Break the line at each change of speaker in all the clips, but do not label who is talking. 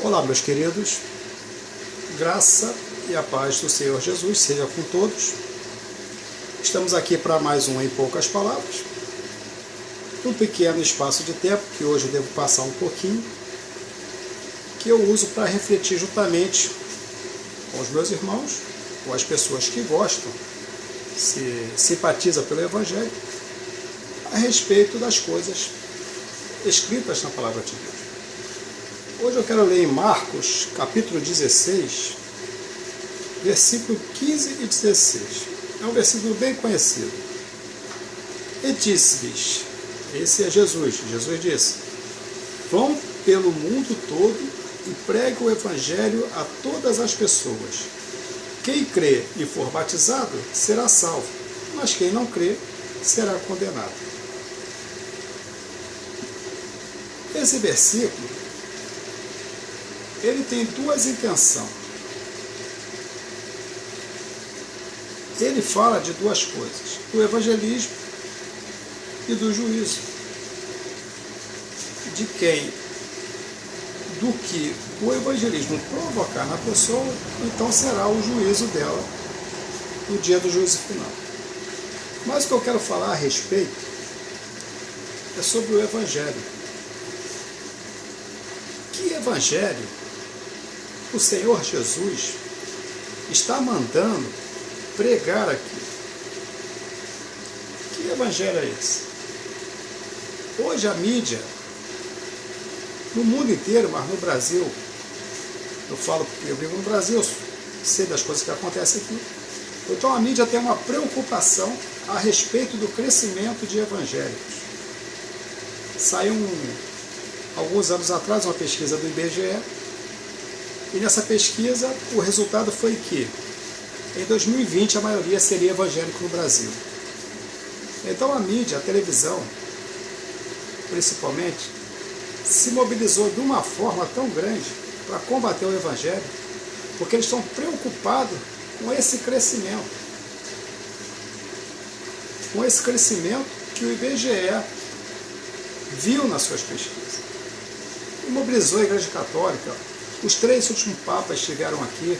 Olá, meus queridos, graça e a paz do Senhor Jesus seja com todos. Estamos aqui para mais um Em Poucas Palavras, um pequeno espaço de tempo, que hoje eu devo passar um pouquinho, que eu uso para refletir juntamente com os meus irmãos, com as pessoas que gostam, se simpatizam pelo Evangelho, a respeito das coisas escritas na Palavra de Deus. Hoje eu quero ler em Marcos, capítulo 16, versículo 15 e 16. É um versículo bem conhecido. E disse-lhes, esse é Jesus, Jesus disse: vão pelo mundo todo e pregue o Evangelho a todas as pessoas. Quem crê e for batizado será salvo, mas quem não crê será condenado. Esse versículo ele tem duas intenções. Ele fala de duas coisas: do evangelismo e do juízo. De quem? Do que o evangelismo provocar na pessoa, então será o juízo dela no dia do juízo final. Mas o que eu quero falar a respeito é sobre o evangelho. Que evangelho o Senhor Jesus está mandando pregar aqui? Que evangelho é esse? Hoje a mídia, no mundo inteiro, mas no Brasil, eu falo porque eu vivo no Brasil, sei das coisas que acontecem aqui, então a mídia tem uma preocupação a respeito do crescimento de evangélicos. Saiu alguns anos atrás uma pesquisa do IBGE, e nessa pesquisa o resultado foi que em 2020 a maioria seria evangélico no Brasil. Então a mídia, a televisão, principalmente, se mobilizou de uma forma tão grande para combater o evangelho, porque eles estão preocupados com esse crescimento. Com esse crescimento que o IBGE viu nas suas pesquisas. E mobilizou a Igreja Católica. Os 3 últimos papas estiveram aqui.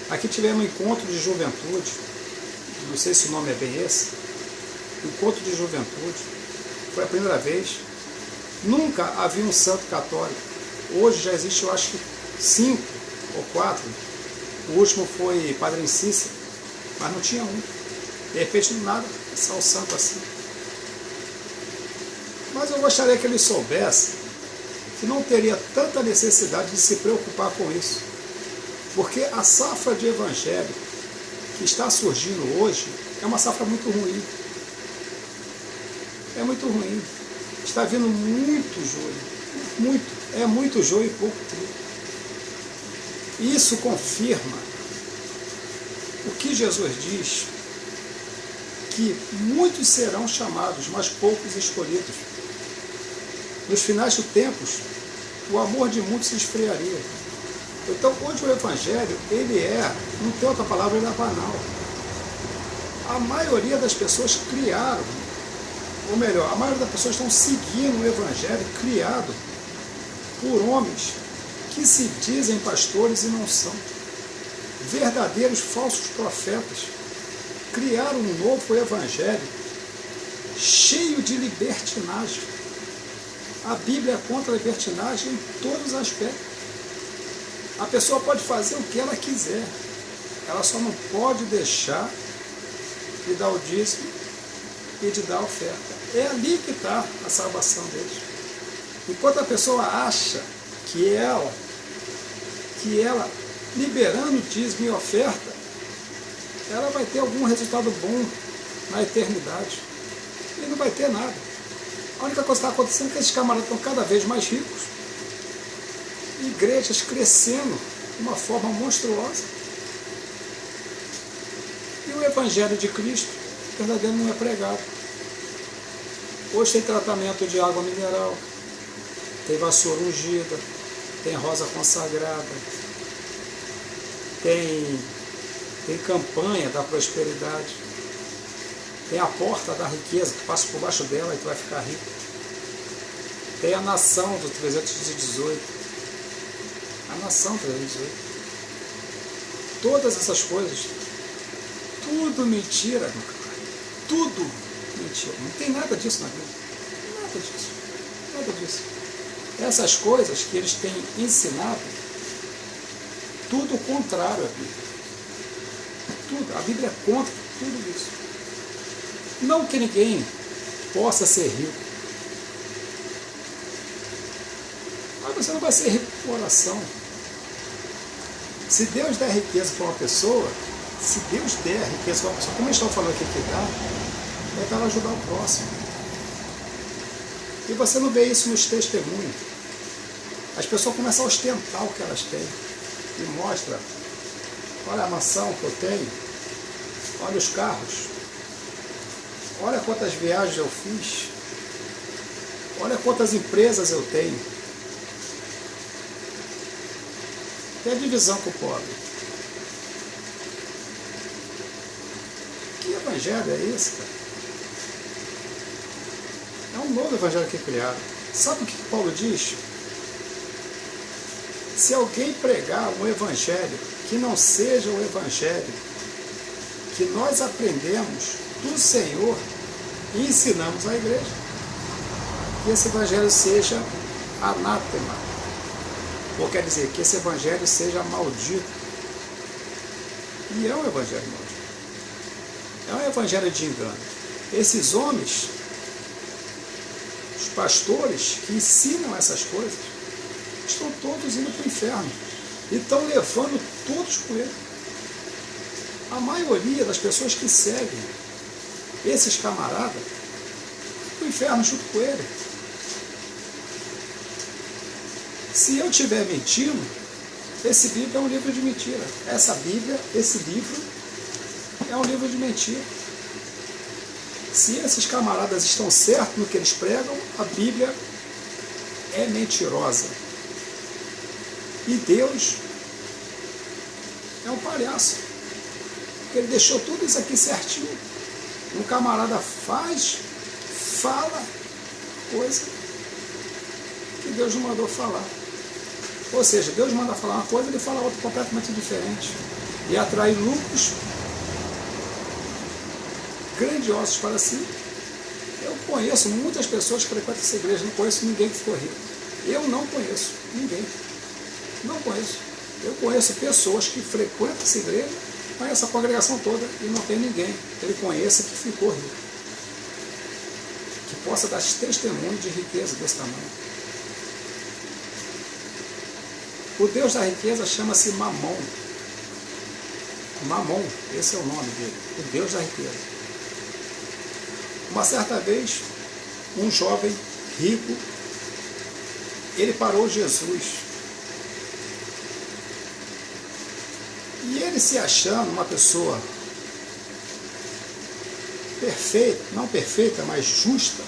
Aqui tivemos um encontro de juventude. Não sei se o nome é bem esse. Encontro de juventude. Foi a primeira vez. Nunca havia um santo católico. Hoje já existe, eu acho que 5 ou 4. O último foi Padre Cícero, mas não tinha um. De repente, do nada, só um santo assim. Mas eu gostaria que ele soubesse que não teria tanta necessidade de se preocupar com isso. Porque a safra de evangelho que está surgindo hoje é uma safra muito ruim. É muito ruim. Está vindo muito joio. É muito joio e pouco trigo. E isso confirma o que Jesus diz, que muitos serão chamados, mas poucos escolhidos. Nos finais dos tempos, o amor de muitos se esfriaria. Então, hoje o Evangelho, não tem outra palavra, ele é banal. A maioria das pessoas criaram, ou melhor, a maioria das pessoas estão seguindo o Evangelho criado por homens que se dizem pastores e não são. Verdadeiros falsos profetas. Criaram um novo Evangelho cheio de libertinagem. A Bíblia é contra a libertinagem em todos os aspectos. A pessoa pode fazer o que ela quiser. Ela só não pode deixar de dar o dízimo e de dar a oferta. É ali que está a salvação deles. Enquanto a pessoa acha que ela liberando o dízimo e oferta, ela vai ter algum resultado bom na eternidade. E não vai ter nada. A única coisa que está acontecendo é que esses camaradas estão cada vez mais ricos. Igrejas crescendo de uma forma monstruosa. E o Evangelho de Cristo, verdadeiro, não é pregado. Hoje tem tratamento de água mineral, tem vassoura ungida, tem rosa consagrada, tem campanha da prosperidade. Tem a porta da riqueza, tu passa por baixo dela e tu vai ficar rico. Tem a nação do 318. A nação 318. Todas essas coisas, tudo mentira, meu cara. Tudo mentira. Não tem nada disso na Bíblia. Nada disso. Nada disso. Essas coisas que eles têm ensinado, tudo o contrário à Bíblia. Tudo. A Bíblia é contra tudo isso. Não que ninguém possa ser rico. Mas você não vai ser rico por oração. Se Deus der riqueza para uma pessoa, se Deus der riqueza para uma pessoa, como eles estão falando aqui que dá, é para ela ajudar o próximo. E você não vê isso nos testemunhos. As pessoas começam a ostentar o que elas têm. E mostra, olha a mansão que eu tenho, olha os carros, olha quantas viagens eu fiz, olha quantas empresas eu tenho. Tem a divisão com o pobre. Que evangelho é esse, cara? É um novo evangelho que é criado. Sabe o que Paulo diz? Se alguém pregar um evangelho que não seja o evangelho que nós aprendemos do Senhor e ensinamos à igreja, que esse evangelho seja anátema. Ou quer dizer, que esse evangelho seja maldito. E é um evangelho maldito. É um evangelho de engano. Esses homens, os pastores que ensinam essas coisas, estão todos indo para o inferno. E estão levando todos com ele. A maioria das pessoas que seguem esses camaradas, para o inferno junto com ele. Se eu estiver mentindo, esse livro é um livro de mentira. Essa Bíblia, esse livro, é um livro de mentira. Se esses camaradas estão certos no que eles pregam, a Bíblia é mentirosa. E Deus é um palhaço. Ele deixou tudo isso aqui certinho. Um camarada fala coisa que Deus não mandou falar. Ou seja, Deus manda falar uma coisa, ele fala outra completamente diferente. E atrai lucros grandiosos para si. Eu conheço muitas pessoas que frequentam essa igreja, não conheço ninguém que ficou rico. Eu não conheço ninguém. Não conheço. Eu conheço pessoas que frequentam essa igreja, mas essa congregação toda, e não tem ninguém que ele conheça que ficou rico. Que possa dar testemunho de riqueza desse tamanho. O Deus da riqueza chama-se Mamon. Mamon, esse é o nome dele, o Deus da riqueza. Uma certa vez, um jovem rico, ele parou Jesus. E ele se achando uma pessoa perfeita, não perfeita, mas justa,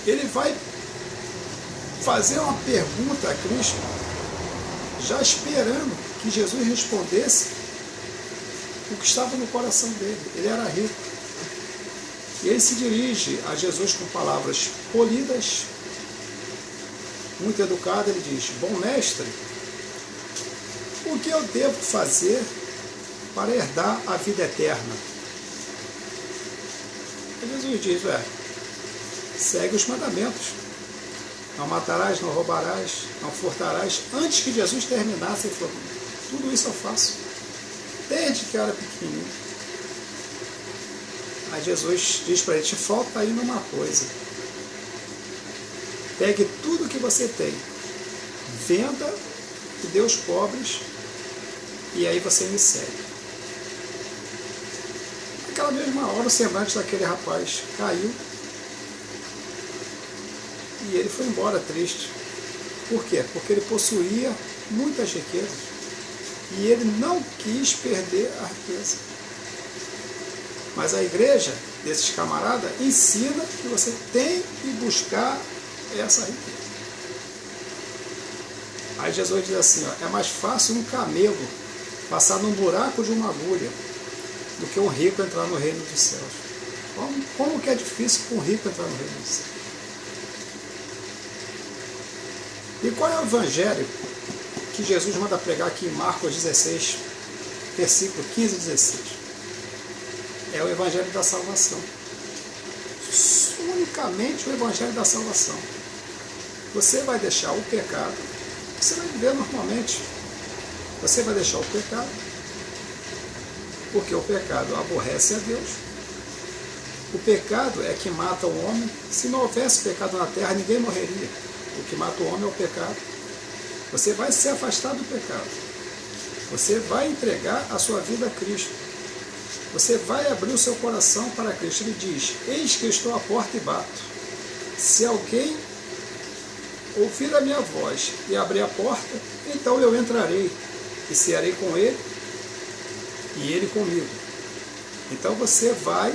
ele vai fazer uma pergunta a Cristo, já esperando que Jesus respondesse o que estava no coração dele. Ele era rico. E ele se dirige a Jesus com palavras polidas, muito educado. Ele diz: bom mestre, o que eu devo fazer para herdar a vida eterna? E Jesus diz: segue os mandamentos. Não matarás, não roubarás, não furtarás. Antes que Jesus terminasse, ele falou: tudo isso eu faço, desde que eu era pequenininho. Aí Jesus diz para ele: te falta ainda uma coisa. Pegue tudo que você tem, venda e dê aos pobres, e aí você me segue. Naquela mesma hora, o semblante daquele rapaz caiu, e ele foi embora triste. Por quê? Porque ele possuía muitas riquezas. E ele não quis perder a riqueza. Mas a igreja desses camaradas ensina que você tem que buscar essa riqueza. Aí Jesus diz assim: é mais fácil um camelo passar num buraco de uma agulha do que um rico entrar no reino dos céus. Como que é difícil para um rico entrar no reino dos céus? E qual é o evangelho que Jesus manda pregar aqui em Marcos 16, versículo 15 e 16? É o evangelho da salvação. Unicamente o evangelho da salvação. Você vai deixar o pecado, você vai viver normalmente. Você vai deixar o pecado, porque o pecado aborrece a Deus. O pecado é que mata o homem. Se não houvesse pecado na terra, ninguém morreria. O que mata o homem é o pecado. Você vai se afastar do pecado. Você vai entregar a sua vida a Cristo. Você vai abrir o seu coração para Cristo. Ele diz: eis que estou à porta e bato. Se alguém ouvir a minha voz e abrir a porta, então eu entrarei e cearei com ele e ele comigo. Então você vai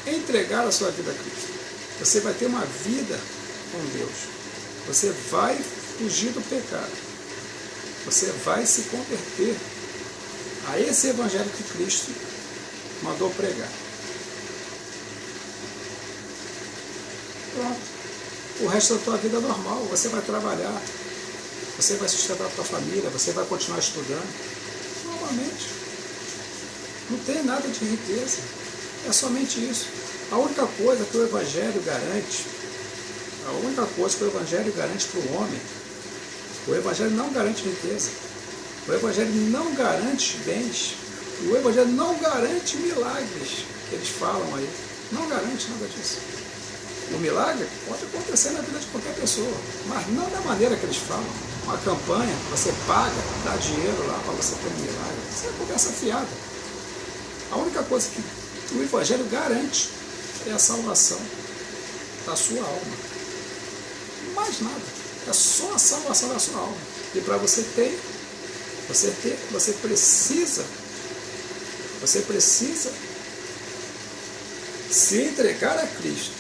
entregar a sua vida a Cristo. Você vai ter uma vida com Deus. Você vai fugir do pecado. Você vai se converter a esse evangelho que Cristo mandou pregar. Pronto. O resto da tua vida é normal. Você vai trabalhar. Você vai sustentar a tua família. Você vai continuar estudando. Normalmente. Não tem nada de riqueza. É somente isso. A única coisa que o evangelho garante, a única coisa que o evangelho garante para o homem, o evangelho não garante riqueza. O evangelho não garante bens. O evangelho não garante milagres que eles falam aí. Não garante nada disso. O milagre pode acontecer na vida de qualquer pessoa, mas não da maneira que eles falam. Uma campanha, você paga, dá dinheiro lá para você ter um milagre. Isso é conversa fiada. A única coisa que o evangelho garante é a salvação da sua alma. Mais nada. É só a salvação da sua alma. E para você ter, você precisa se entregar a Cristo,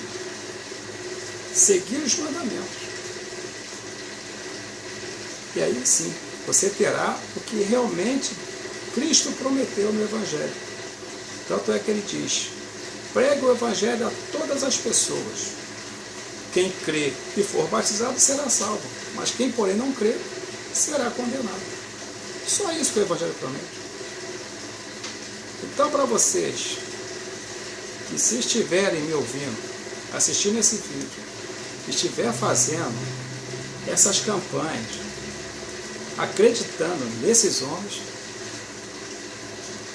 seguir os mandamentos. E aí sim, você terá o que realmente Cristo prometeu no Evangelho. Tanto é que ele diz: pregue o Evangelho a todas as pessoas. Quem crê e for batizado será salvo, mas quem porém não crê será condenado. Só isso que o Evangelho promete. Então, para vocês que, se estiverem me ouvindo, assistindo esse vídeo, estiver fazendo essas campanhas, acreditando nesses homens,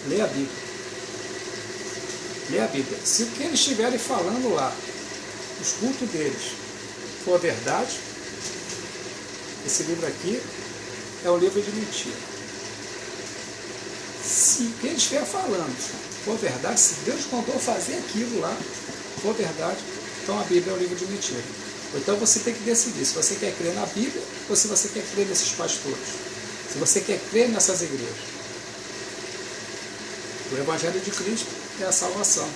lê a Bíblia. Lê a Bíblia. Se o que eles estiverem falando lá, os cultos deles, for verdade, esse livro aqui é um livro de mentira. Se o que ele estiver falando for verdade, se Deus mandou fazer aquilo lá, for verdade, então a Bíblia é um livro de mentira. Então você tem que decidir se você quer crer na Bíblia ou se você quer crer nesses pastores, se você quer crer nessas igrejas. O Evangelho de Cristo é a salvação.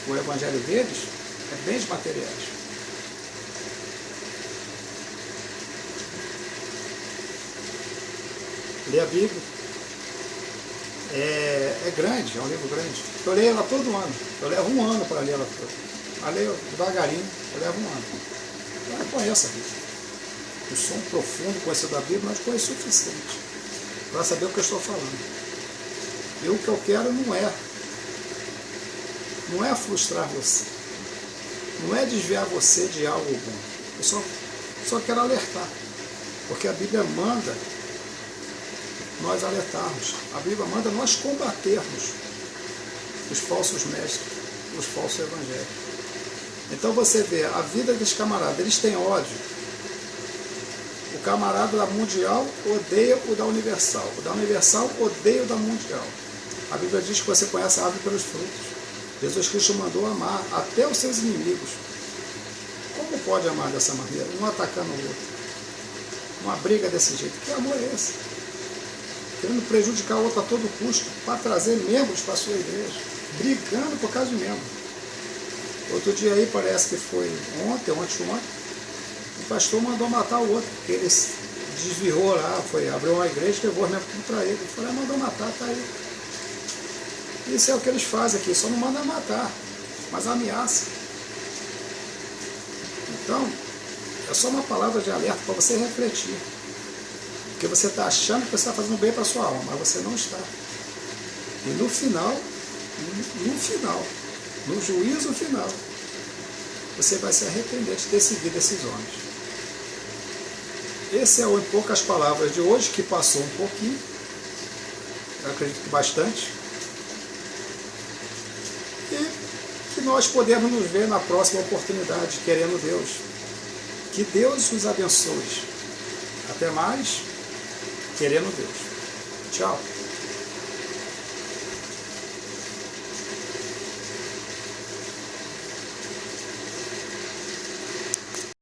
O Evangelho deles é bens materiais. Ler a Bíblia é grande, é um livro grande. Eu leio ela todo ano. Eu levo um ano para ler ela toda. Eu leio devagarinho, eu levo um ano. Eu não conheço a Bíblia. Eu sou um profundo conhecedor da Bíblia, mas conheço o suficiente para saber o que eu estou falando. E o que eu quero não é frustrar você. Não é desviar você de algo bom. Eu só quero alertar. Porque a Bíblia manda nós alertarmos. A Bíblia manda nós combatermos os falsos mestres, os falsos evangelhos. Então você vê a vida dos camaradas, eles têm ódio. O camarada da Mundial odeia o da Universal. O da Universal odeia o da Mundial. A Bíblia diz que você conhece a árvore pelos frutos. Jesus Cristo mandou amar até os seus inimigos. Como pode amar dessa maneira? Um atacando o outro. Uma briga desse jeito. Que amor é esse? Querendo prejudicar o outro a todo custo para trazer membros para a sua igreja. Brigando por causa de membro. Outro dia aí, parece que foi ontem, o pastor mandou matar o outro, porque ele desviou lá, abriu uma igreja e levou os membros tudo para ele. Ele falou: mandou matar, tá aí. Isso é o que eles fazem aqui, só não mandam matar, mas ameaça. Então, é só uma palavra de alerta para você refletir. Porque você está achando que você está fazendo bem para a sua alma, mas você não está. E no final, no juízo final, você vai se arrepender de ter seguido esses homens. Esse é o Em Poucas Palavras de hoje, que passou um pouquinho, eu acredito que bastante, e que nós podemos nos ver na próxima oportunidade, querendo Deus. Que Deus os abençoe. Até mais, querendo Deus. Tchau.